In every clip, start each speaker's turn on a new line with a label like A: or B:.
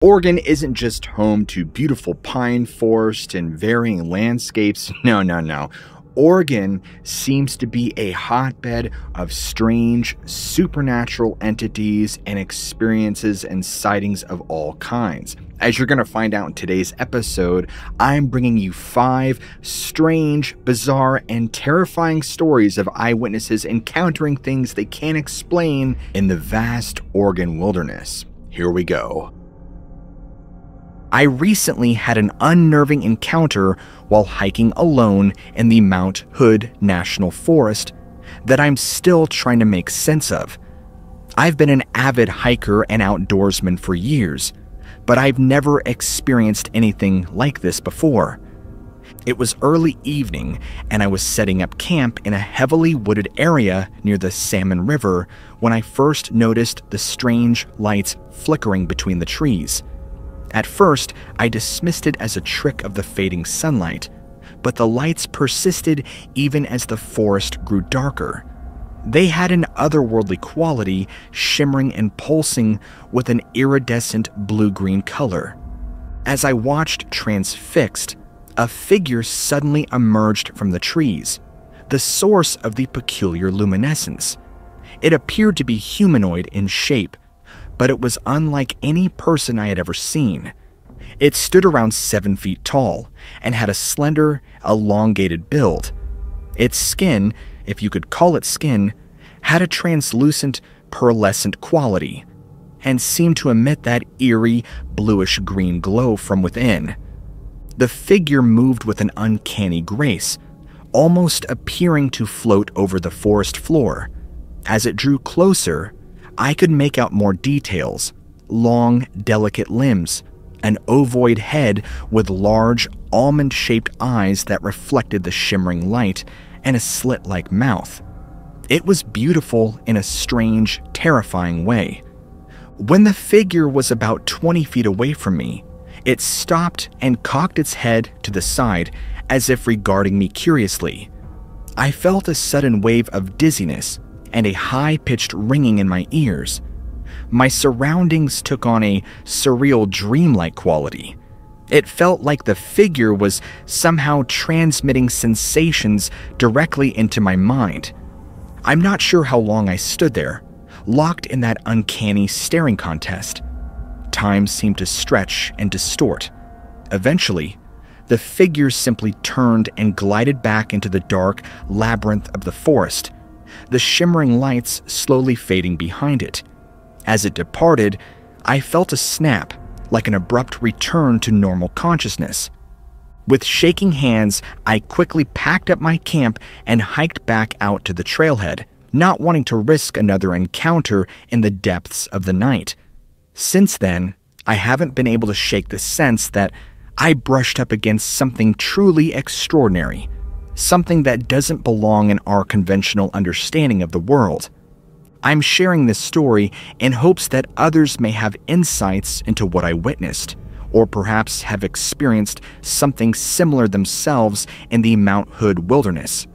A: Oregon isn't just home to beautiful pine forests and varying landscapes. No. Oregon seems to be a hotbed of strange, supernatural entities and experiences and sightings of all kinds. As you're going to find out in today's episode, I'm bringing you 5 strange, bizarre, and terrifying stories of eyewitnesses encountering things they can't explain in the vast Oregon wilderness. Here we go. I recently had an unnerving encounter while hiking alone in the Mount Hood National Forest that I'm still trying to make sense of. I've been an avid hiker and outdoorsman for years, but I've never experienced anything like this before. It was early evening, and I was setting up camp in a heavily wooded area near the Salmon River when I first noticed the strange lights flickering between the trees. At first, I dismissed it as a trick of the fading sunlight, but the lights persisted even as the forest grew darker. They had an otherworldly quality, shimmering and pulsing with an iridescent blue-green color. As I watched transfixed, a figure suddenly emerged from the trees, the source of the peculiar luminescence. It appeared to be humanoid in shape, but it was unlike any person I had ever seen. It stood around 7 feet tall and had a slender, elongated build. Its skin, if you could call it skin, had a translucent, pearlescent quality and seemed to emit that eerie, bluish-green glow from within. The figure moved with an uncanny grace, almost appearing to float over the forest floor. As it drew closer, I could make out more details: long, delicate limbs, an ovoid head with large, almond-shaped eyes that reflected the shimmering light, and a slit-like mouth. It was beautiful in a strange, terrifying way. When the figure was about 20 feet away from me, it stopped and cocked its head to the side as if regarding me curiously. I felt a sudden wave of dizziness and a high-pitched ringing in my ears. My surroundings took on a surreal, dreamlike quality. It felt like the figure was somehow transmitting sensations directly into my mind. I'm not sure how long I stood there, locked in that uncanny staring contest. Time seemed to stretch and distort. Eventually, the figure simply turned and glided back into the dark labyrinth of the forest, the shimmering lights slowly fading behind it. As it departed, I felt a snap, like an abrupt return to normal consciousness. With shaking hands, I quickly packed up my camp and hiked back out to the trailhead, not wanting to risk another encounter in the depths of the night. Since then, I haven't been able to shake the sense that I brushed up against something truly extraordinary, something that doesn't belong in our conventional understanding of the world. I'm sharing this story in hopes that others may have insights into what I witnessed, or perhaps have experienced something similar themselves in the Mount Hood wilderness.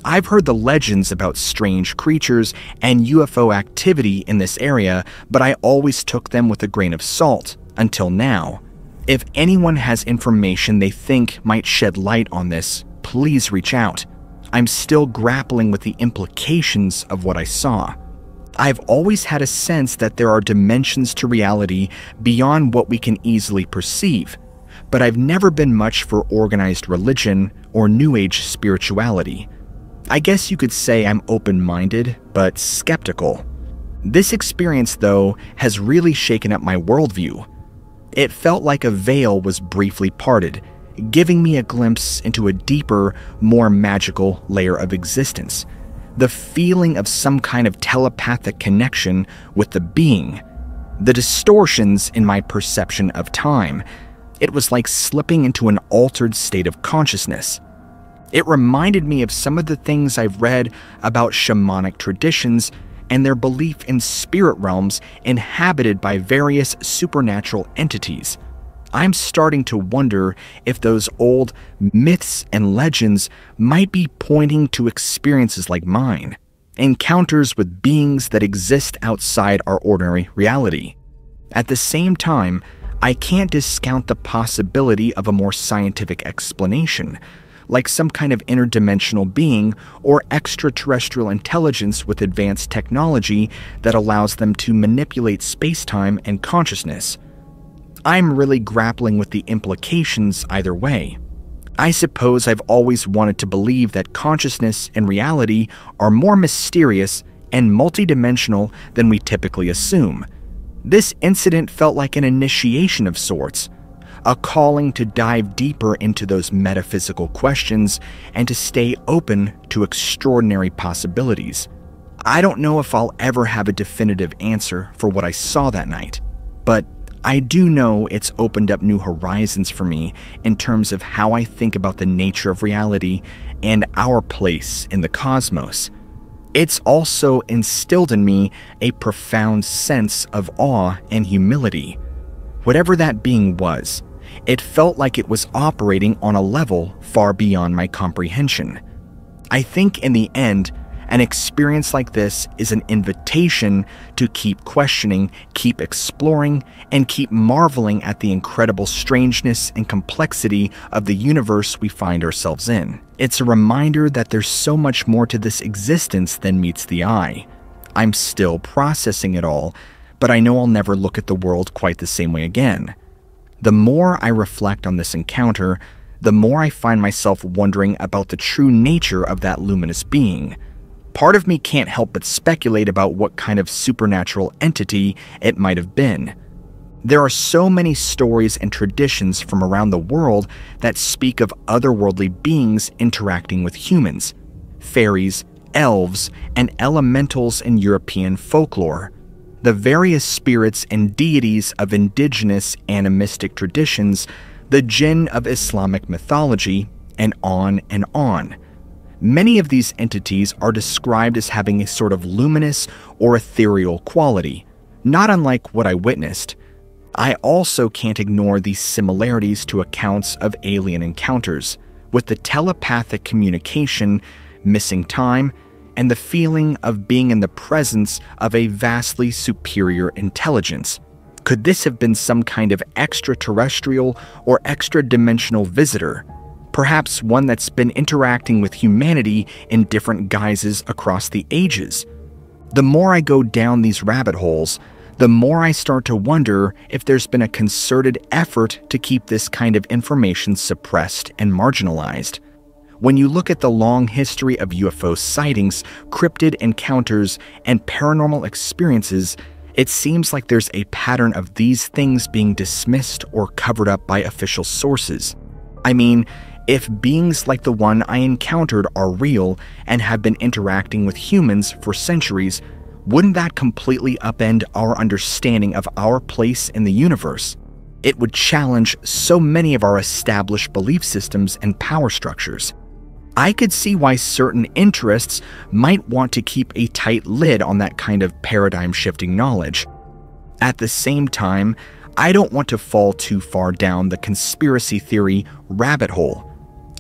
A: I've heard the legends about strange creatures and UFO activity in this area, but I always took them with a grain of salt, until now. If anyone has information they think might shed light on this, please reach out. I'm still grappling with the implications of what I saw. I've always had a sense that there are dimensions to reality beyond what we can easily perceive, but I've never been much for organized religion or New Age spirituality. I guess you could say I'm open-minded, but skeptical. This experience, though, has really shaken up my worldview. It felt like a veil was briefly parted, giving me a glimpse into a deeper, more magical layer of existence. The feeling of some kind of telepathic connection with the being. The distortions in my perception of time. It was like slipping into an altered state of consciousness. It reminded me of some of the things I've read about shamanic traditions and their belief in spirit realms inhabited by various supernatural entities. I'm starting to wonder if those old myths and legends might be pointing to experiences like mine, encounters with beings that exist outside our ordinary reality. At the same time, I can't discount the possibility of a more scientific explanation, like some kind of interdimensional being or extraterrestrial intelligence with advanced technology that allows them to manipulate space-time and consciousness. I'm really grappling with the implications either way. I suppose I've always wanted to believe that consciousness and reality are more mysterious and multidimensional than we typically assume. This incident felt like an initiation of sorts, a calling to dive deeper into those metaphysical questions and to stay open to extraordinary possibilities. I don't know if I'll ever have a definitive answer for what I saw that night, but I do know it's opened up new horizons for me in terms of how I think about the nature of reality and our place in the cosmos. It's also instilled in me a profound sense of awe and humility. Whatever that being was, it felt like it was operating on a level far beyond my comprehension. I think in the end, an experience like this is an invitation to keep questioning, keep exploring, and keep marveling at the incredible strangeness and complexity of the universe we find ourselves in. It's a reminder that there's so much more to this existence than meets the eye. I'm still processing it all, but I know I'll never look at the world quite the same way again. The more I reflect on this encounter, the more I find myself wondering about the true nature of that luminous being. Part of me can't help but speculate about what kind of supernatural entity it might have been. There are so many stories and traditions from around the world that speak of otherworldly beings interacting with humans, fairies, elves, and elementals in European folklore. The various spirits and deities of indigenous animistic traditions, the jinn of Islamic mythology, and on and on. Many of these entities are described as having a sort of luminous or ethereal quality, not unlike what I witnessed. I also can't ignore these similarities to accounts of alien encounters, with the telepathic communication, missing time, and the feeling of being in the presence of a vastly superior intelligence. Could this have been some kind of extraterrestrial or extra-dimensional visitor? Perhaps one that's been interacting with humanity in different guises across the ages. The more I go down these rabbit holes, the more I start to wonder if there's been a concerted effort to keep this kind of information suppressed and marginalized. When you look at the long history of UFO sightings, cryptid encounters, and paranormal experiences, it seems like there's a pattern of these things being dismissed or covered up by official sources. I mean, if beings like the one I encountered are real and have been interacting with humans for centuries, wouldn't that completely upend our understanding of our place in the universe? It would challenge so many of our established belief systems and power structures. I could see why certain interests might want to keep a tight lid on that kind of paradigm-shifting knowledge. At the same time, I don't want to fall too far down the conspiracy theory rabbit hole.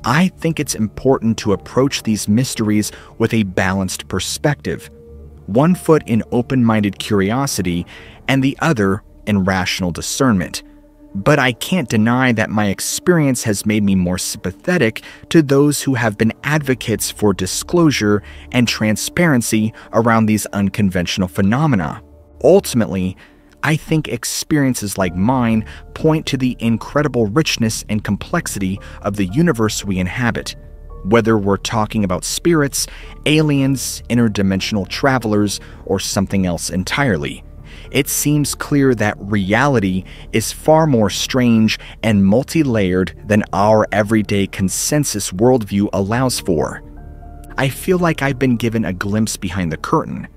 A: I think it's important to approach these mysteries with a balanced perspective, one foot in open-minded curiosity and the other in rational discernment. But I can't deny that my experience has made me more sympathetic to those who have been advocates for disclosure and transparency around these unconventional phenomena. Ultimately, I think experiences like mine point to the incredible richness and complexity of the universe we inhabit. Whether we're talking about spirits, aliens, interdimensional travelers, or something else entirely, it seems clear that reality is far more strange and multi-layered than our everyday consensus worldview allows for. I feel like I've been given a glimpse behind the curtain,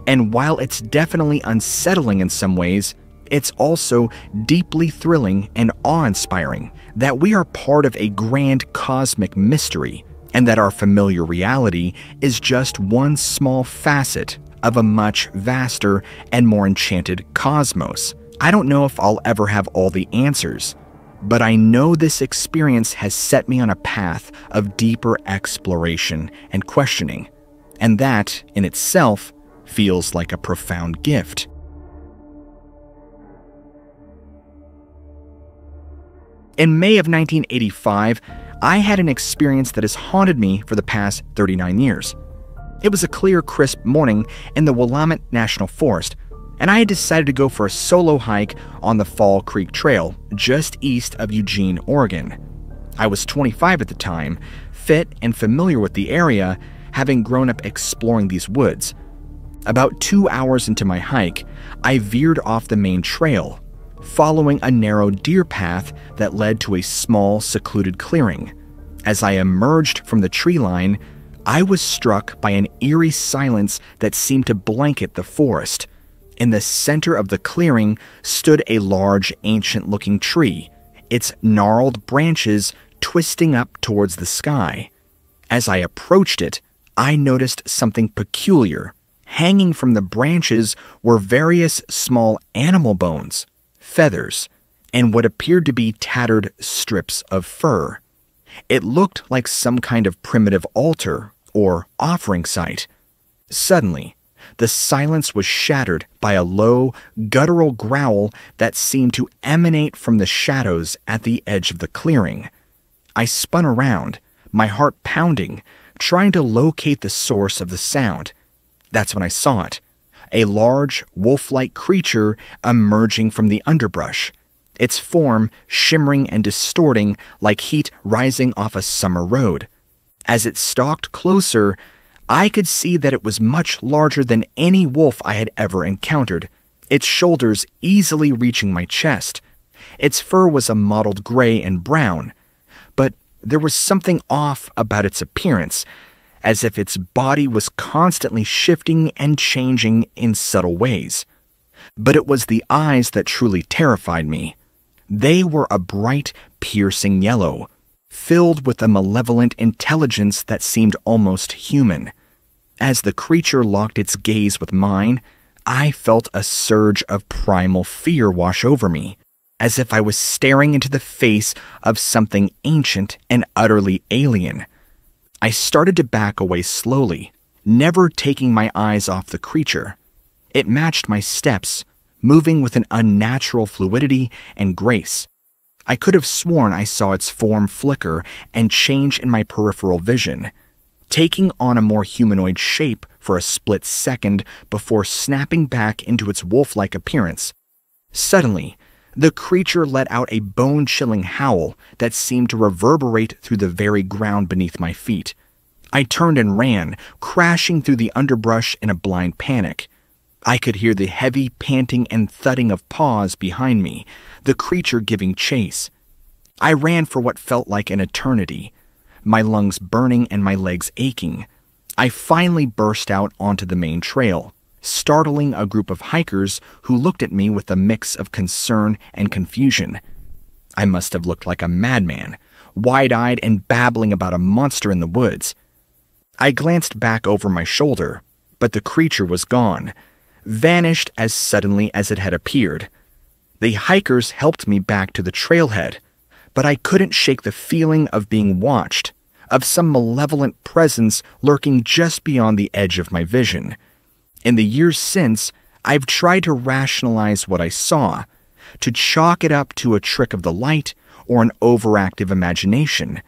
A: and while it's definitely unsettling in some ways, it's also deeply thrilling and awe-inspiring that we are part of a grand cosmic mystery, and that our familiar reality is just one small facet of a much vaster and more enchanted cosmos. I don't know if I'll ever have all the answers, but I know this experience has set me on a path of deeper exploration and questioning, and that, in itself, feels like a profound gift. In May of 1985, I had an experience that has haunted me for the past 39 years. It was a clear, crisp morning in the Willamette National Forest, and I had decided to go for a solo hike on the Fall Creek Trail just east of Eugene, Oregon. I was 25 at the time, fit and familiar with the area, having grown up exploring these woods. About 2 hours into my hike, I veered off the main trail, following a narrow deer path that led to a small, secluded clearing. As I emerged from the tree line, I was struck by an eerie silence that seemed to blanket the forest. In the center of the clearing stood a large, ancient-looking tree, its gnarled branches twisting up towards the sky. As I approached it, I noticed something peculiar. Hanging from the branches were various small animal bones, feathers, and what appeared to be tattered strips of fur. It looked like some kind of primitive altar or offering site. Suddenly, the silence was shattered by a low, guttural growl that seemed to emanate from the shadows at the edge of the clearing. I spun around, my heart pounding, trying to locate the source of the sound. That's when I saw it. A large, wolf-like creature emerging from the underbrush, its form shimmering and distorting like heat rising off a summer road. As it stalked closer, I could see that it was much larger than any wolf I had ever encountered, its shoulders easily reaching my chest. Its fur was a mottled gray and brown, but there was something off about its appearance, as if its body was constantly shifting and changing in subtle ways. But it was the eyes that truly terrified me. They were a bright, piercing yellow, filled with a malevolent intelligence that seemed almost human. As the creature locked its gaze with mine, I felt a surge of primal fear wash over me, as if I was staring into the face of something ancient and utterly alien. I started to back away slowly, never taking my eyes off the creature. It matched my steps, moving with an unnatural fluidity and grace. I could have sworn I saw its form flicker and change in my peripheral vision, taking on a more humanoid shape for a split second before snapping back into its wolf-like appearance. Suddenly, the creature let out a bone-chilling howl that seemed to reverberate through the very ground beneath my feet. I turned and ran, crashing through the underbrush in a blind panic. I could hear the heavy panting and thudding of paws behind me, the creature giving chase. I ran for what felt like an eternity, my lungs burning and my legs aching. I finally burst out onto the main trail, startling a group of hikers who looked at me with a mix of concern and confusion. I must have looked like a madman, wide-eyed and babbling about a monster in the woods. I glanced back over my shoulder, but the creature was gone, vanished as suddenly as it had appeared. The hikers helped me back to the trailhead, but I couldn't shake the feeling of being watched, of some malevolent presence lurking just beyond the edge of my vision. In the years since, I've tried to rationalize what I saw, to chalk it up to a trick of the light or an overactive imagination.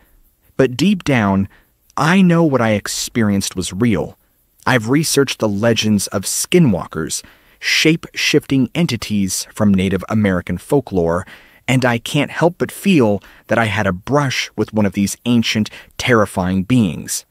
A: But deep down, I know what I experienced was real. I've researched the legends of skinwalkers, shape-shifting entities from Native American folklore, and I can't help but feel that I had a brush with one of these ancient, terrifying beings.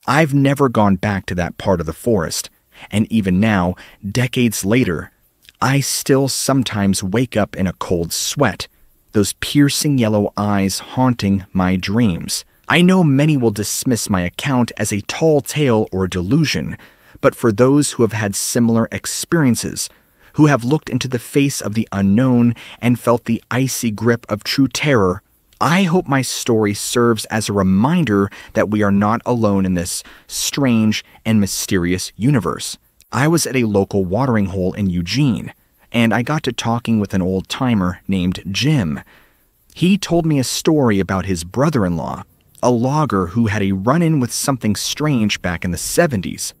A: I've never gone back to that part of the forest, and even now, decades later, I still sometimes wake up in a cold sweat, those piercing yellow eyes haunting my dreams. I know many will dismiss my account as a tall tale or delusion, but for those who have had similar experiences, who have looked into the face of the unknown and felt the icy grip of true terror, I hope my story serves as a reminder that we are not alone in this strange and mysterious universe. I was at a local watering hole in Eugene, and I got to talking with an old-timer named Jim. He told me a story about his brother-in-law, a logger who had a run-in with something strange back in the 70s.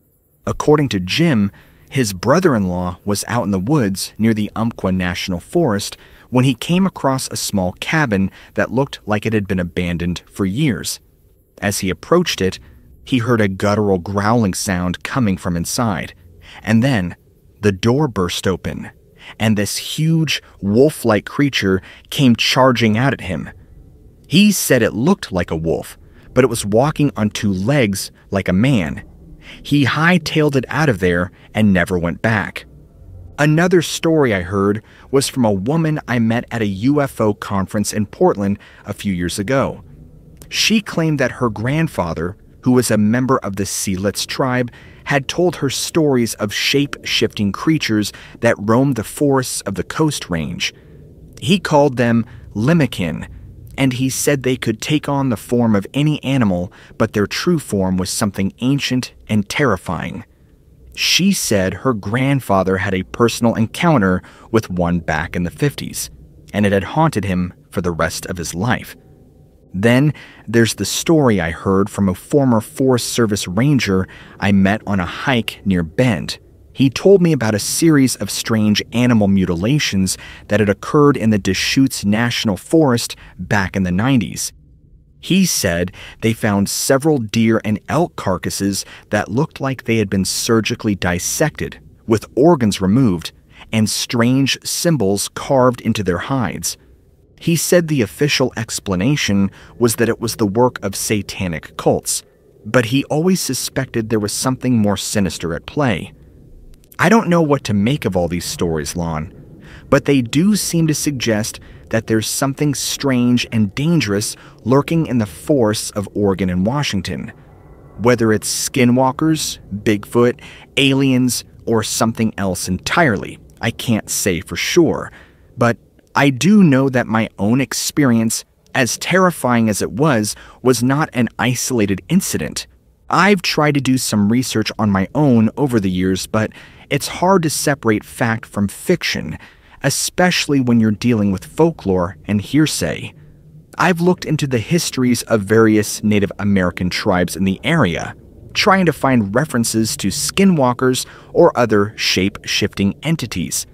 A: According to Jim, his brother-in-law was out in the woods near the Umpqua National Forest when he came across a small cabin that looked like it had been abandoned for years. As he approached it, he heard a guttural growling sound coming from inside, and then the door burst open, and this huge, wolf-like creature came charging out at him. He said it looked like a wolf, but it was walking on two legs like a man. He hightailed it out of there and never went back. Another story I heard was from a woman I met at a UFO conference in Portland a few years ago. She claimed that her grandfather, who was a member of the Seelitz tribe, had told her stories of shape-shifting creatures that roamed the forests of the Coast Range. He called them Limickin, and he said they could take on the form of any animal, but their true form was something ancient and terrifying. She said her grandfather had a personal encounter with one back in the 50s, and it had haunted him for the rest of his life. Then there's the story I heard from a former Forest Service ranger I met on a hike near Bend. He told me about a series of strange animal mutilations that had occurred in the Deschutes National Forest back in the 90s. He said they found several deer and elk carcasses that looked like they had been surgically dissected, with organs removed, and strange symbols carved into their hides. He said the official explanation was that it was the work of satanic cults, but he always suspected there was something more sinister at play. I don't know what to make of all these stories, Lon, but they do seem to suggest that there's something strange and dangerous lurking in the forests of Oregon and Washington. Whether it's skinwalkers, Bigfoot, aliens, or something else entirely, I can't say for sure, but I do know that my own experience, as terrifying as it was not an isolated incident. I've tried to do some research on my own over the years, but it's hard to separate fact from fiction, especially when you're dealing with folklore and hearsay. I've looked into the histories of various Native American tribes in the area, trying to find references to skinwalkers or other shape-shifting entities.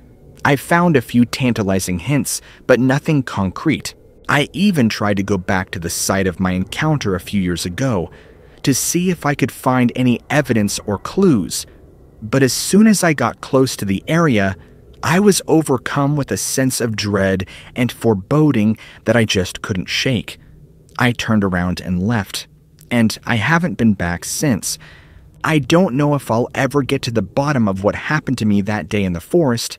A: I found a few tantalizing hints, but nothing concrete. I even tried to go back to the site of my encounter a few years ago to see if I could find any evidence or clues. But as soon as I got close to the area, I was overcome with a sense of dread and foreboding that I just couldn't shake. I turned around and left, and I haven't been back since. I don't know if I'll ever get to the bottom of what happened to me that day in the forest,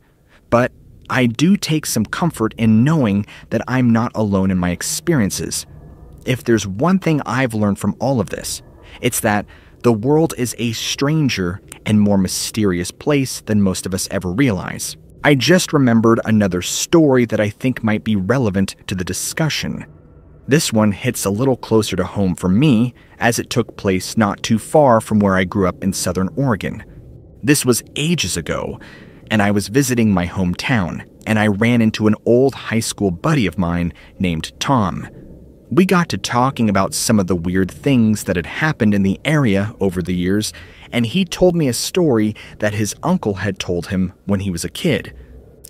A: but I do take some comfort in knowing that I'm not alone in my experiences. If there's one thing I've learned from all of this, it's that the world is a stranger and more mysterious place than most of us ever realize. I just remembered another story that I think might be relevant to the discussion. This one hits a little closer to home for me, as it took place not too far from where I grew up in Southern Oregon. This was ages ago, and I was visiting my hometown, and I ran into an old high school buddy of mine named Tom. We got to talking about some of the weird things that had happened in the area over the years, and he told me a story that his uncle had told him when he was a kid.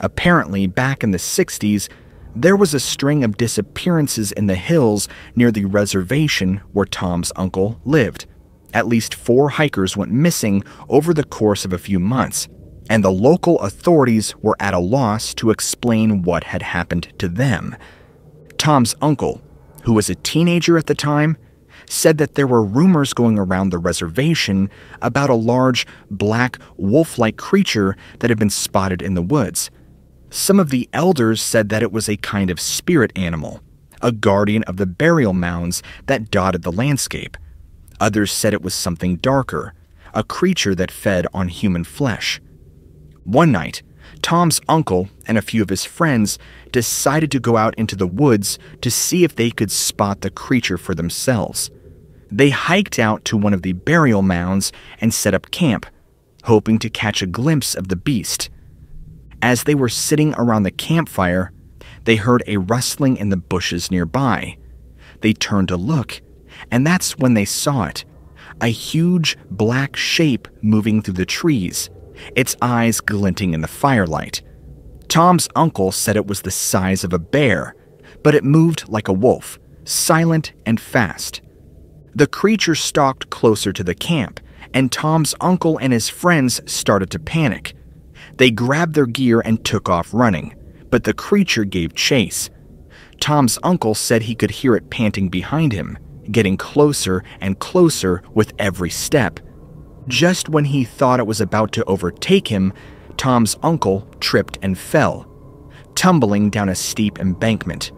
A: Apparently, back in the 60s, there was a string of disappearances in the hills near the reservation where Tom's uncle lived. At least 4 hikers went missing over the course of a few months, and the local authorities were at a loss to explain what had happened to them. Tom's uncle, who was a teenager at the time, said that there were rumors going around the reservation about a large, black, wolf-like creature that had been spotted in the woods. Some of the elders said that it was a kind of spirit animal, a guardian of the burial mounds that dotted the landscape. Others said it was something darker, a creature that fed on human flesh. One night, Tom's uncle and a few of his friends decided to go out into the woods to see if they could spot the creature for themselves. They hiked out to one of the burial mounds and set up camp, hoping to catch a glimpse of the beast. As they were sitting around the campfire, they heard a rustling in the bushes nearby. They turned to look, and that's when they saw it, a huge black shape moving through the trees, its eyes glinting in the firelight. Tom's uncle said it was the size of a bear, but it moved like a wolf, silent and fast. The creature stalked closer to the camp, and Tom's uncle and his friends started to panic. They grabbed their gear and took off running, but the creature gave chase. Tom's uncle said he could hear it panting behind him, getting closer and closer with every step. Just when he thought it was about to overtake him, Tom's uncle tripped and fell, tumbling down a steep embankment.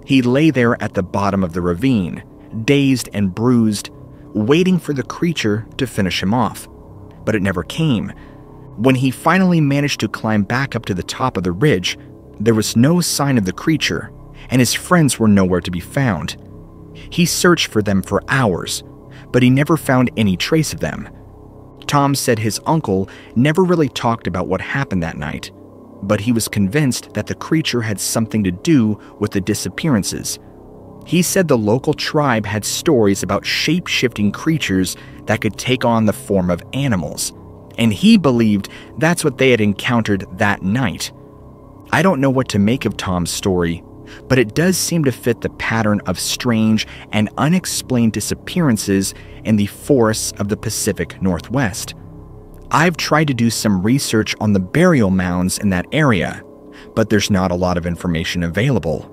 A: He lay there at the bottom of the ravine, dazed and bruised, waiting for the creature to finish him off. But it never came. When he finally managed to climb back up to the top of the ridge, there was no sign of the creature, and his friends were nowhere to be found. He searched for them for hours, but he never found any trace of them. Tom said his uncle never really talked about what happened that night, but he was convinced that the creature had something to do with the disappearances. He said the local tribe had stories about shape-shifting creatures that could take on the form of animals, and he believed that's what they had encountered that night. I don't know what to make of Tom's story, but it does seem to fit the pattern of strange and unexplained disappearances in the forests of the Pacific Northwest. I've tried to do some research on the burial mounds in that area, but there's not a lot of information available.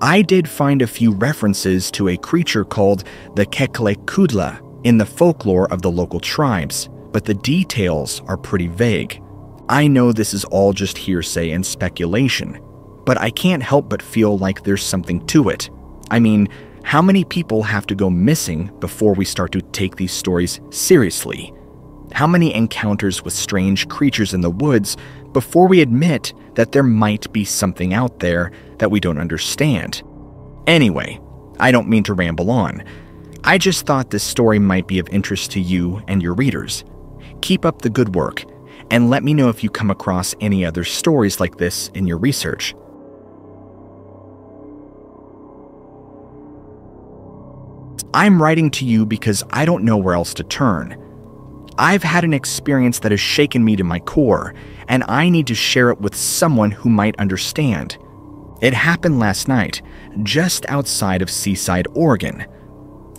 A: I did find a few references to a creature called the Keklekudla in the folklore of the local tribes, but the details are pretty vague. I know this is all just hearsay and speculation, but I can't help but feel like there's something to it. I mean, how many people have to go missing before we start to take these stories seriously? How many encounters with strange creatures in the woods before we admit that there might be something out there that we don't understand? Anyway, I don't mean to ramble on. I just thought this story might be of interest to you and your readers. Keep up the good work, and let me know if you come across any other stories like this in your research. I'm writing to you because I don't know where else to turn. I've had an experience that has shaken me to my core, and I need to share it with someone who might understand. It happened last night, just outside of Seaside, Oregon.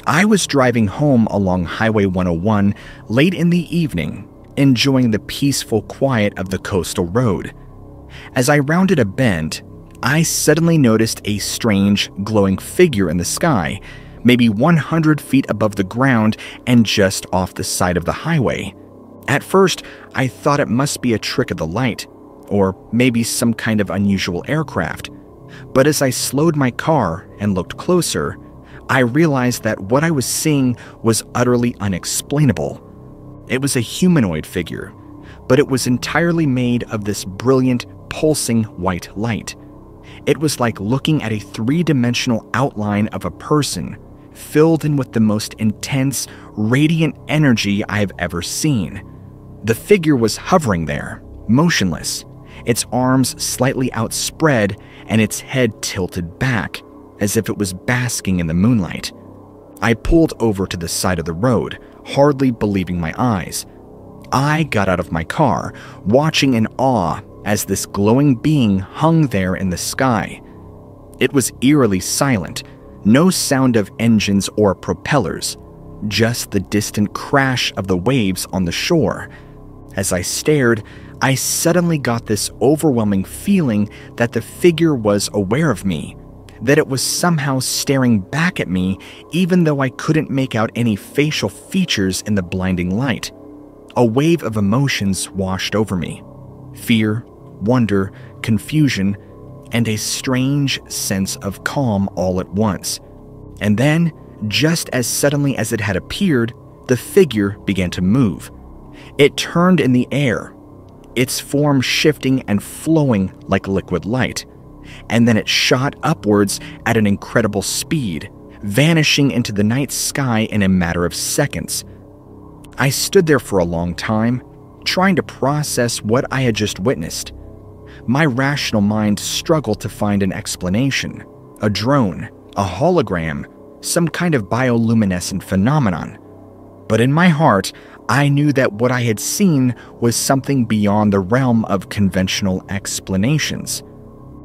A: I was driving home along Highway 101 late in the evening, enjoying the peaceful quiet of the coastal road. As I rounded a bend, I suddenly noticed a strange, glowing figure in the sky, maybe 100 feet above the ground and just off the side of the highway. At first, I thought it must be a trick of the light, or maybe some kind of unusual aircraft. But as I slowed my car and looked closer, I realized that what I was seeing was utterly unexplainable. It was a humanoid figure, but it was entirely made of this brilliant, pulsing white light. It was like looking at a three-dimensional outline of a person, filled in with the most intense, radiant energy I have ever seen. The figure was hovering there, motionless, its arms slightly outspread and its head tilted back, as if it was basking in the moonlight. I pulled over to the side of the road, hardly believing my eyes. I got out of my car, watching in awe as this glowing being hung there in the sky. It was eerily silent, no sound of engines or propellers, just the distant crash of the waves on the shore. As I stared, I suddenly got this overwhelming feeling that the figure was aware of me, that it was somehow staring back at me even though I couldn't make out any facial features in the blinding light. A wave of emotions washed over me. Fear, wonder, confusion, and a strange sense of calm all at once. And then, just as suddenly as it had appeared, the figure began to move. It turned in the air, its form shifting and flowing like liquid light. And then it shot upwards at an incredible speed, vanishing into the night sky in a matter of seconds. I stood there for a long time, trying to process what I had just witnessed. My rational mind struggled to find an explanation, a drone, a hologram, some kind of bioluminescent phenomenon. But in my heart, I knew that what I had seen was something beyond the realm of conventional explanations.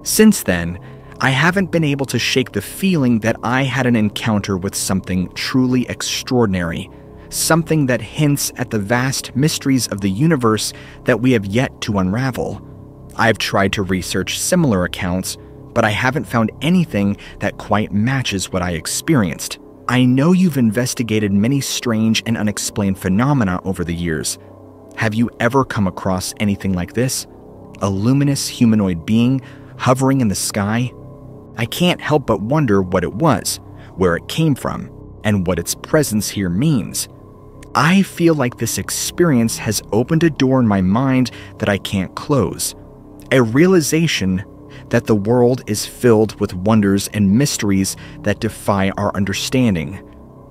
A: Since then, I haven't been able to shake the feeling that I had an encounter with something truly extraordinary, something that hints at the vast mysteries of the universe that we have yet to unravel. I've tried to research similar accounts, but I haven't found anything that quite matches what I experienced. I know you've investigated many strange and unexplained phenomena over the years. Have you ever come across anything like this? A luminous humanoid being hovering in the sky? I can't help but wonder what it was, where it came from, and what its presence here means. I feel like this experience has opened a door in my mind that I can't close. A realization that the world is filled with wonders and mysteries that defy our understanding.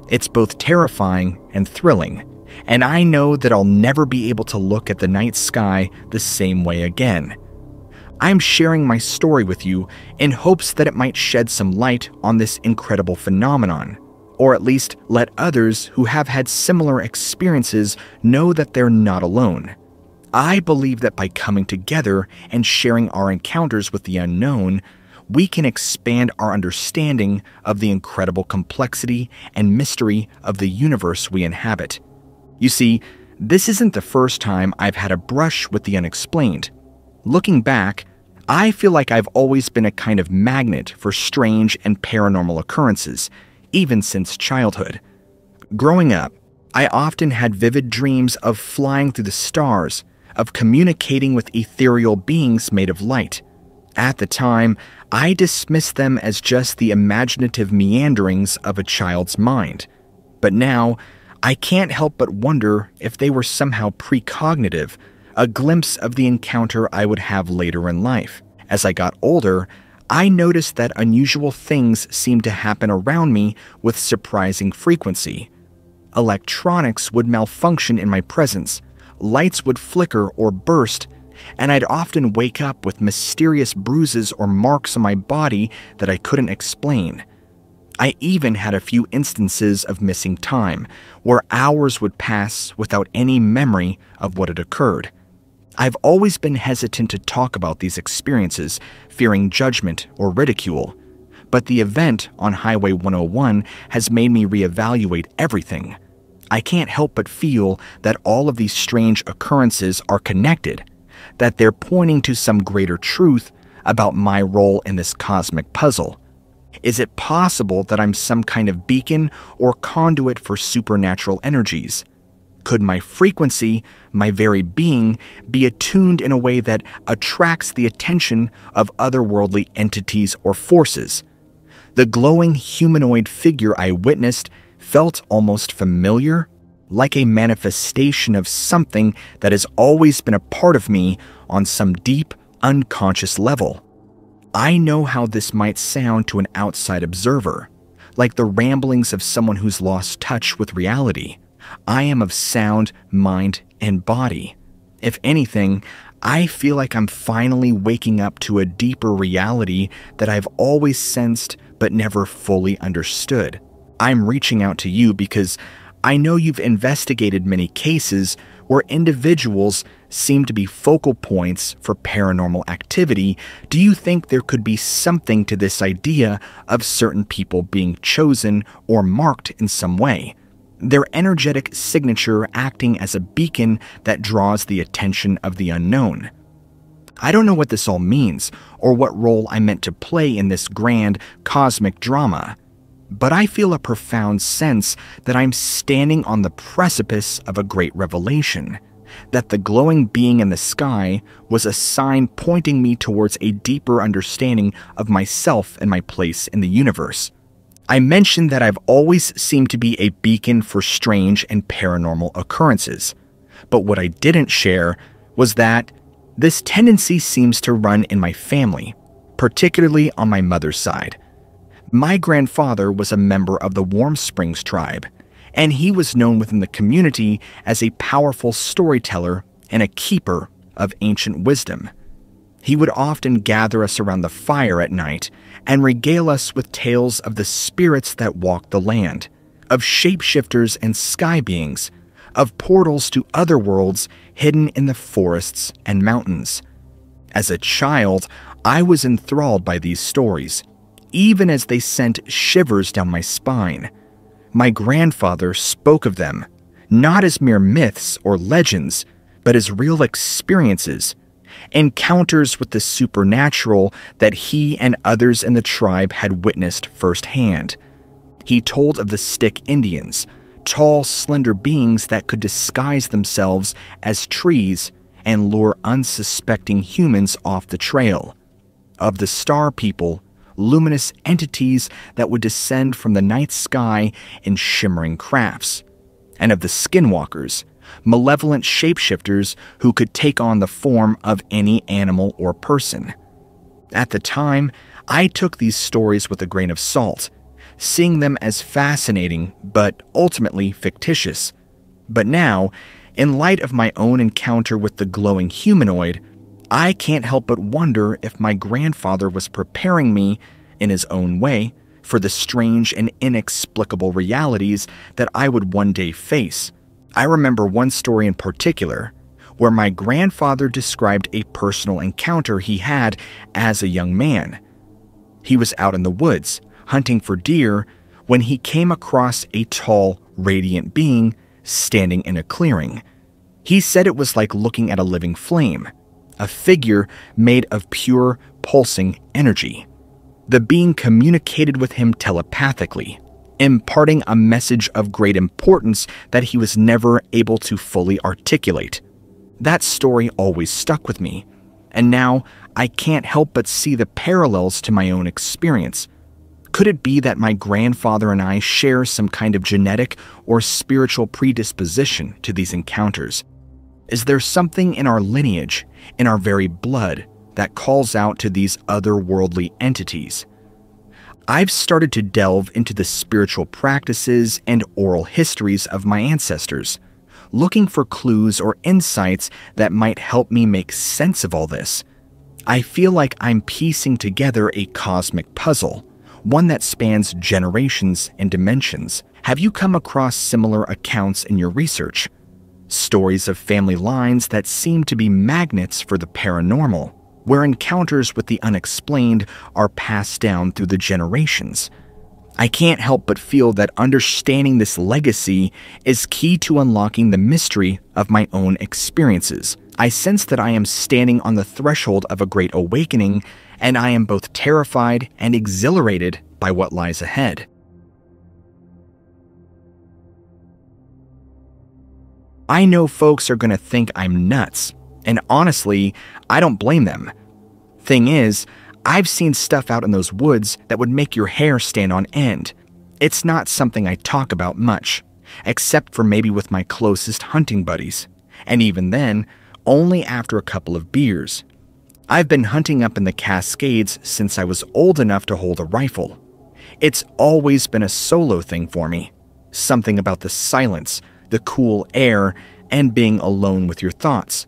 A: It's both terrifying and thrilling, and I know that I'll never be able to look at the night sky the same way again. I'm sharing my story with you in hopes that it might shed some light on this incredible phenomenon, or at least let others who have had similar experiences know that they're not alone. I believe that by coming together and sharing our encounters with the unknown, we can expand our understanding of the incredible complexity and mystery of the universe we inhabit. You see, this isn't the first time I've had a brush with the unexplained. Looking back, I feel like I've always been a kind of magnet for strange and paranormal occurrences, even since childhood. Growing up, I often had vivid dreams of flying through the stars, of communicating with ethereal beings made of light. At the time, I dismissed them as just the imaginative meanderings of a child's mind. But now, I can't help but wonder if they were somehow precognitive, a glimpse of the encounter I would have later in life. As I got older, I noticed that unusual things seemed to happen around me with surprising frequency. Electronics would malfunction in my presence, lights would flicker or burst, and I'd often wake up with mysterious bruises or marks on my body that I couldn't explain. I even had a few instances of missing time, where hours would pass without any memory of what had occurred. I've always been hesitant to talk about these experiences, fearing judgment or ridicule, but the event on Highway 101 has made me reevaluate everything. I can't help but feel that all of these strange occurrences are connected, that they're pointing to some greater truth about my role in this cosmic puzzle. Is it possible that I'm some kind of beacon or conduit for supernatural energies? Could my frequency, my very being, be attuned in a way that attracts the attention of otherworldly entities or forces? The glowing humanoid figure I witnessed felt almost familiar, like a manifestation of something that has always been a part of me on some deep, unconscious level. I know how this might sound to an outside observer, like the ramblings of someone who's lost touch with reality. I am of sound mind and body. If anything, I feel like I'm finally waking up to a deeper reality that I've always sensed but never fully understood. I'm reaching out to you because I know you've investigated many cases where individuals seem to be focal points for paranormal activity. Do you think there could be something to this idea of certain people being chosen or marked in some way? Their energetic signature acting as a beacon that draws the attention of the unknown. I don't know what this all means or what role I'm meant to play in this grand cosmic drama, but I feel a profound sense that I'm standing on the precipice of a great revelation, that the glowing being in the sky was a sign pointing me towards a deeper understanding of myself and my place in the universe. I mentioned that I've always seemed to be a beacon for strange and paranormal occurrences, but what I didn't share was that this tendency seems to run in my family, particularly on my mother's side. My grandfather was a member of the Warm Springs tribe, and he was known within the community as a powerful storyteller and a keeper of ancient wisdom. He would often gather us around the fire at night and regale us with tales of the spirits that walked the land, of shapeshifters and sky beings, of portals to other worlds hidden in the forests and mountains. As a child, I was enthralled by these stories, even as they sent shivers down my spine. My grandfather spoke of them, not as mere myths or legends, but as real experiences, encounters with the supernatural that he and others in the tribe had witnessed firsthand. He told of the Stick Indians, tall, slender beings that could disguise themselves as trees and lure unsuspecting humans off the trail. Of the Star People, luminous entities that would descend from the night sky in shimmering crafts. And of the Skinwalkers, malevolent shapeshifters who could take on the form of any animal or person. At the time, I took these stories with a grain of salt, seeing them as fascinating but ultimately fictitious. But now, in light of my own encounter with the glowing humanoid, I can't help but wonder if my grandfather was preparing me, in his own way, for the strange and inexplicable realities that I would one day face. I remember one story in particular, where my grandfather described a personal encounter he had as a young man. He was out in the woods, hunting for deer, when he came across a tall, radiant being standing in a clearing. He said it was like looking at a living flame, a figure made of pure, pulsing energy. The being communicated with him telepathically, imparting a message of great importance that he was never able to fully articulate. That story always stuck with me, and now I can't help but see the parallels to my own experience. Could it be that my grandfather and I share some kind of genetic or spiritual predisposition to these encounters? Is there something in our lineage, in our very blood, that calls out to these otherworldly entities? I've started to delve into the spiritual practices and oral histories of my ancestors, looking for clues or insights that might help me make sense of all this. I feel like I'm piecing together a cosmic puzzle, one that spans generations and dimensions. Have you come across similar accounts in your research? Stories of family lines that seem to be magnets for the paranormal, where encounters with the unexplained are passed down through the generations. I can't help but feel that understanding this legacy is key to unlocking the mystery of my own experiences. I sense that I am standing on the threshold of a great awakening, and I am both terrified and exhilarated by what lies ahead. I know folks are going to think I'm nuts, and honestly, I don't blame them. Thing is, I've seen stuff out in those woods that would make your hair stand on end. It's not something I talk about much, except for maybe with my closest hunting buddies, and even then, only after a couple of beers. I've been hunting up in the Cascades since I was old enough to hold a rifle. It's always been a solo thing for me. Something about the silence, the cool air, and being alone with your thoughts.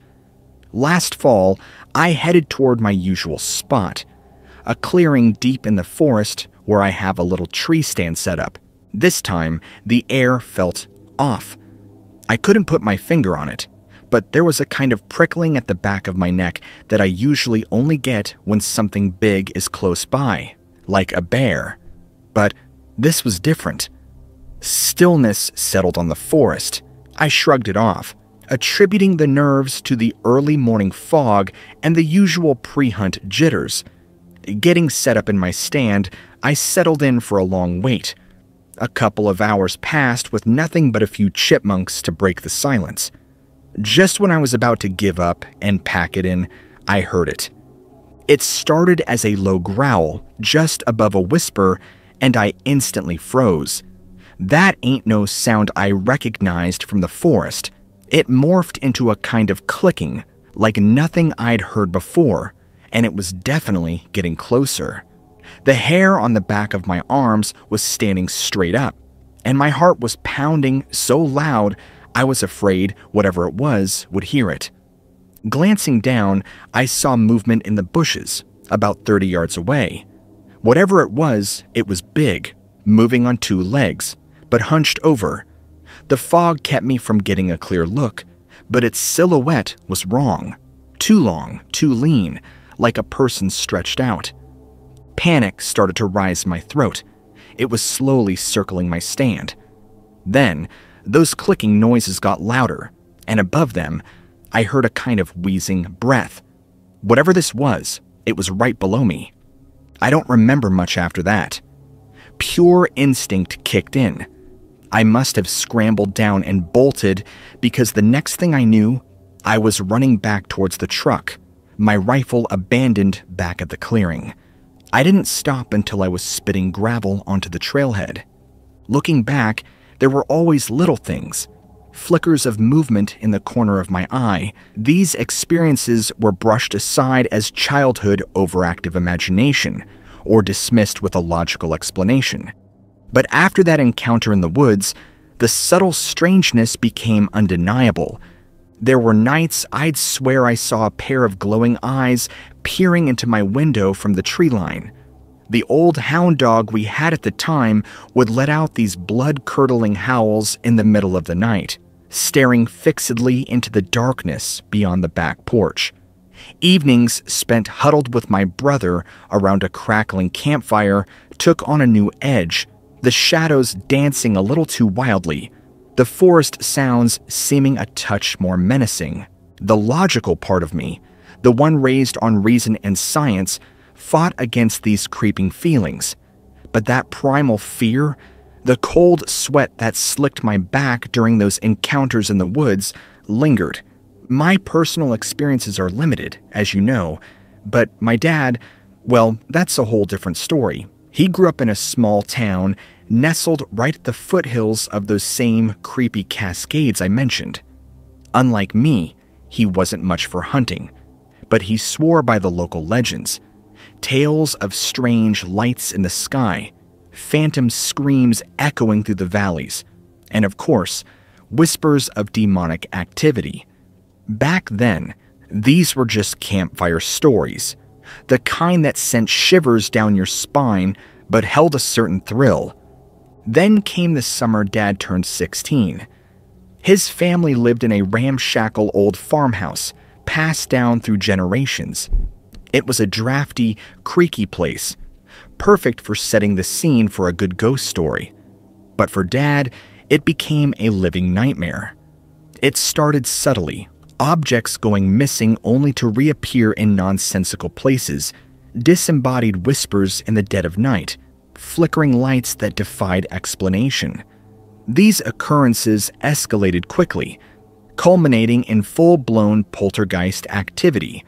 A: Last fall, I headed toward my usual spot, a clearing deep in the forest where I have a little tree stand set up. This time, the air felt off. I couldn't put my finger on it, but there was a kind of prickling at the back of my neck that I usually only get when something big is close by, like a bear. But this was different. Stillness settled on the forest. I shrugged it off, attributing the nerves to the early morning fog and the usual pre-hunt jitters. Getting set up in my stand, I settled in for a long wait. A couple of hours passed with nothing but a few chipmunks to break the silence. Just when I was about to give up and pack it in, I heard it. It started as a low growl, just above a whisper, and I instantly froze. That ain't no sound I recognized from the forest. It morphed into a kind of clicking, like nothing I'd heard before, and it was definitely getting closer. The hair on the back of my arms was standing straight up, and my heart was pounding so loud I was afraid whatever it was would hear it. Glancing down, I saw movement in the bushes, about 30 yards away. Whatever it was big, moving on two legs, but hunched over. The fog kept me from getting a clear look, but its silhouette was wrong. Too long, too lean, like a person stretched out. Panic started to rise in my throat. It was slowly circling my stand. Then, those clicking noises got louder, and above them, I heard a kind of wheezing breath. Whatever this was, it was right below me. I don't remember much after that. Pure instinct kicked in. I must have scrambled down and bolted because the next thing I knew, I was running back towards the truck, my rifle abandoned back at the clearing. I didn't stop until I was spitting gravel onto the trailhead. Looking back, there were always little things, flickers of movement in the corner of my eye. These experiences were brushed aside as childhood overactive imagination, or dismissed with a logical explanation. But after that encounter in the woods, the subtle strangeness became undeniable. There were nights I'd swear I saw a pair of glowing eyes peering into my window from the tree line. The old hound dog we had at the time would let out these blood-curdling howls in the middle of the night, staring fixedly into the darkness beyond the back porch. Evenings spent huddled with my brother around a crackling campfire took on a new edge, the shadows dancing a little too wildly, the forest sounds seeming a touch more menacing. The logical part of me, the one raised on reason and science, fought against these creeping feelings. But that primal fear, the cold sweat that slicked my back during those encounters in the woods, lingered. My personal experiences are limited, as you know, but my dad, well, that's a whole different story. He grew up in a small town nestled right at the foothills of those same creepy cascades I mentioned. Unlike me, he wasn't much for hunting, but he swore by the local legends. Tales of strange lights in the sky, phantom screams echoing through the valleys, and of course, whispers of demonic activity. Back then, these were just campfire stories, the kind that sent shivers down your spine but held a certain thrill. Then came the summer Dad turned 16. His family lived in a ramshackle old farmhouse, passed down through generations. It was a drafty, creaky place, perfect for setting the scene for a good ghost story. But for Dad, it became a living nightmare. It started subtly, objects going missing only to reappear in nonsensical places, disembodied whispers in the dead of night, flickering lights that defied explanation. These occurrences escalated quickly, culminating in full-blown poltergeist activity.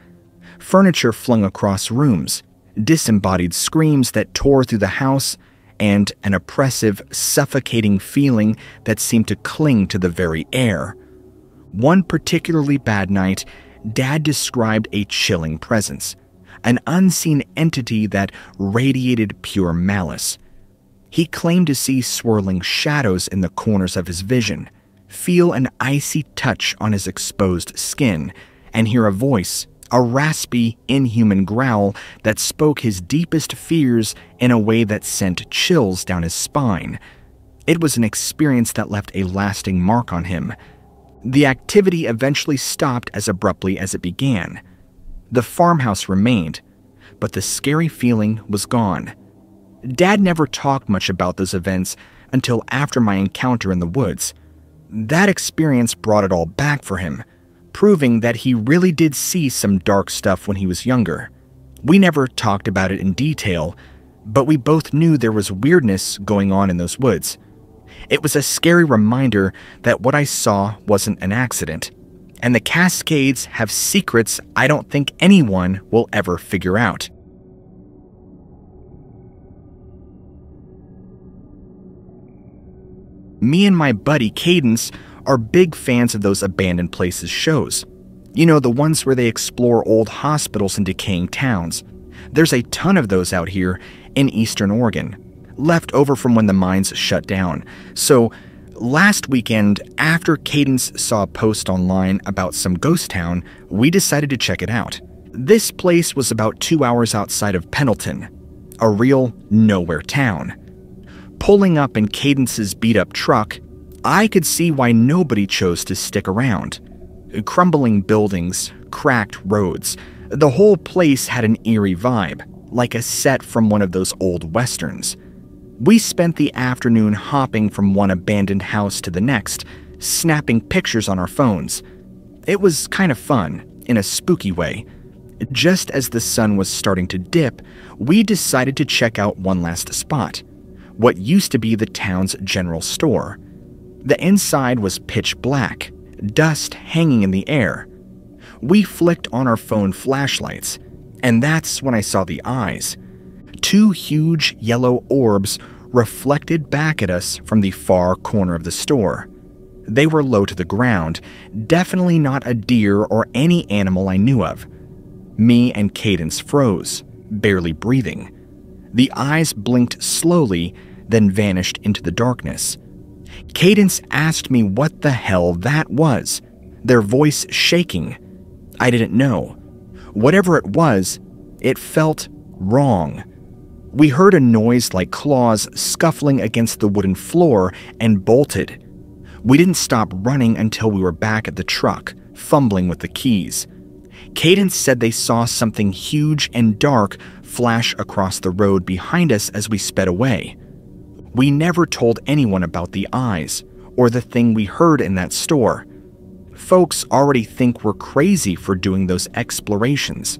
A: Furniture flung across rooms, disembodied screams that tore through the house, and an oppressive, suffocating feeling that seemed to cling to the very air. One particularly bad night, Dad described a chilling presence, an unseen entity that radiated pure malice. He claimed to see swirling shadows in the corners of his vision, feel an icy touch on his exposed skin, and hear a voice, a raspy, inhuman growl that spoke his deepest fears in a way that sent chills down his spine. It was an experience that left a lasting mark on him. The activity eventually stopped as abruptly as it began. The farmhouse remained, but the scary feeling was gone. Dad never talked much about those events until after my encounter in the woods. That experience brought it all back for him, proving that he really did see some dark stuff when he was younger. We never talked about it in detail, but we both knew there was weirdness going on in those woods. It was a scary reminder that what I saw wasn't an accident, and the Cascades have secrets I don't think anyone will ever figure out. Me and my buddy Cadence are big fans of those abandoned places shows. You know, the ones where they explore old hospitals and decaying towns. There's a ton of those out here in Eastern Oregon, left over from when the mines shut down. So last weekend, after Cadence saw a post online about some ghost town, we decided to check it out. This place was about 2 hours outside of Pendleton, a real nowhere town. Pulling up in Cadence's beat-up truck, I could see why nobody chose to stick around. Crumbling buildings, cracked roads, the whole place had an eerie vibe, like a set from one of those old westerns. We spent the afternoon hopping from one abandoned house to the next, snapping pictures on our phones. It was kind of fun, in a spooky way. Just as the sun was starting to dip, we decided to check out one last spot, what used to be the town's general store. The inside was pitch black, dust hanging in the air. We flicked on our phone flashlights, and that's when I saw the eyes. Two huge yellow orbs reflected back at us from the far corner of the store. They were low to the ground, definitely not a deer or any animal I knew of. Me and Cadence froze, barely breathing. The eyes blinked slowly, then vanished into the darkness. Cadence asked me what the hell that was, their voice shaking. I didn't know. Whatever it was, it felt wrong. We heard a noise like claws scuffling against the wooden floor and bolted. We didn't stop running until we were back at the truck, fumbling with the keys. Cadence said they saw something huge and dark flash across the road behind us as we sped away. We never told anyone about the eyes or the thing we heard in that store. Folks already think we're crazy for doing those explorations.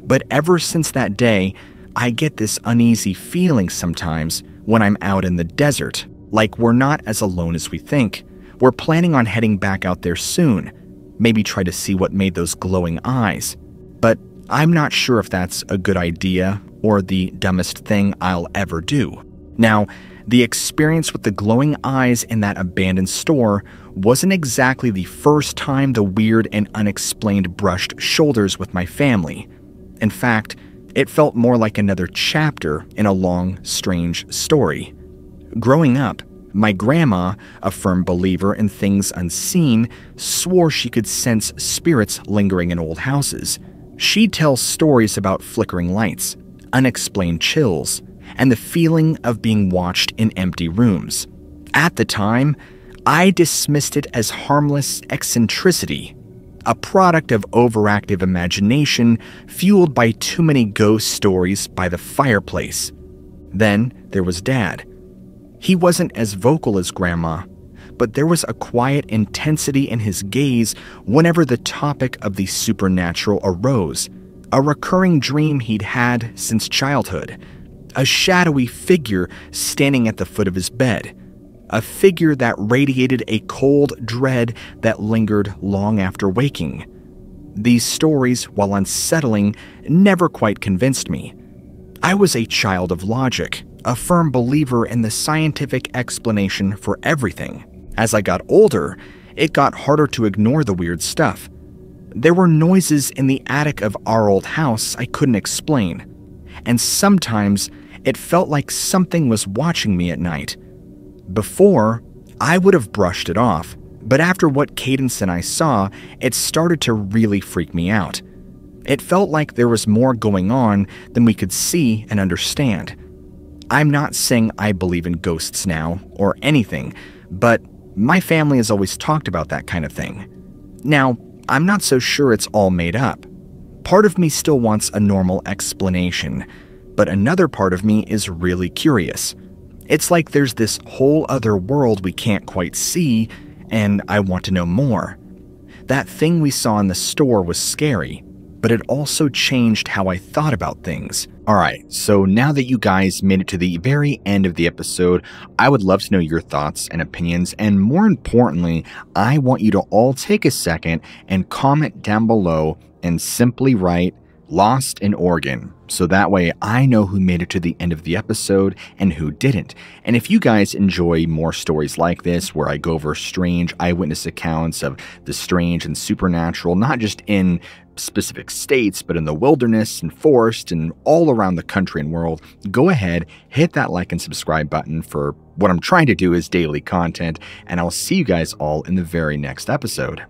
A: But ever since that day, I get this uneasy feeling sometimes when I'm out in the desert, like we're not as alone as we think. We're planning on heading back out there soon, maybe try to see what made those glowing eyes. But I'm not sure if that's a good idea or the dumbest thing I'll ever do. Now, the experience with the glowing eyes in that abandoned store wasn't exactly the first time the weird and unexplained brushed shoulders with my family. In fact, it felt more like another chapter in a long, strange story. Growing up, my grandma, a firm believer in things unseen, swore she could sense spirits lingering in old houses. She'd tell stories about flickering lights, unexplained chills, and the feeling of being watched in empty rooms. At the time, I dismissed it as harmless eccentricity, a product of overactive imagination fueled by too many ghost stories by the fireplace. Then there was Dad. He wasn't as vocal as Grandma, but there was a quiet intensity in his gaze whenever the topic of the supernatural arose, a recurring dream he'd had since childhood. A shadowy figure standing at the foot of his bed. A figure that radiated a cold dread that lingered long after waking. These stories, while unsettling, never quite convinced me. I was a child of logic, a firm believer in the scientific explanation for everything. As I got older, it got harder to ignore the weird stuff. There were noises in the attic of our old house I couldn't explain. And sometimes it felt like something was watching me at night. Before, I would have brushed it off, but after what Cadence and I saw, it started to really freak me out. It felt like there was more going on than we could see and understand. I'm not saying I believe in ghosts now, or anything, but my family has always talked about that kind of thing. Now, I'm not so sure it's all made up. Part of me still wants a normal explanation, but another part of me is really curious. It's like there's this whole other world we can't quite see, and I want to know more. That thing we saw in the store was scary, but it also changed how I thought about things. Alright, so now that you guys made it to the very end of the episode, I would love to know your thoughts and opinions, and more importantly, I want you to all take a second and comment down below and simply write "Lost in Oregon," so that way I know who made it to the end of the episode and who didn't. And if you guys enjoy more stories like this, where I go over strange eyewitness accounts of the strange and supernatural, not just in specific states, but in the wilderness and forest and all around the country and world, go ahead, hit that like and subscribe button for what I'm trying to do is daily content, and I'll see you guys all in the very next episode.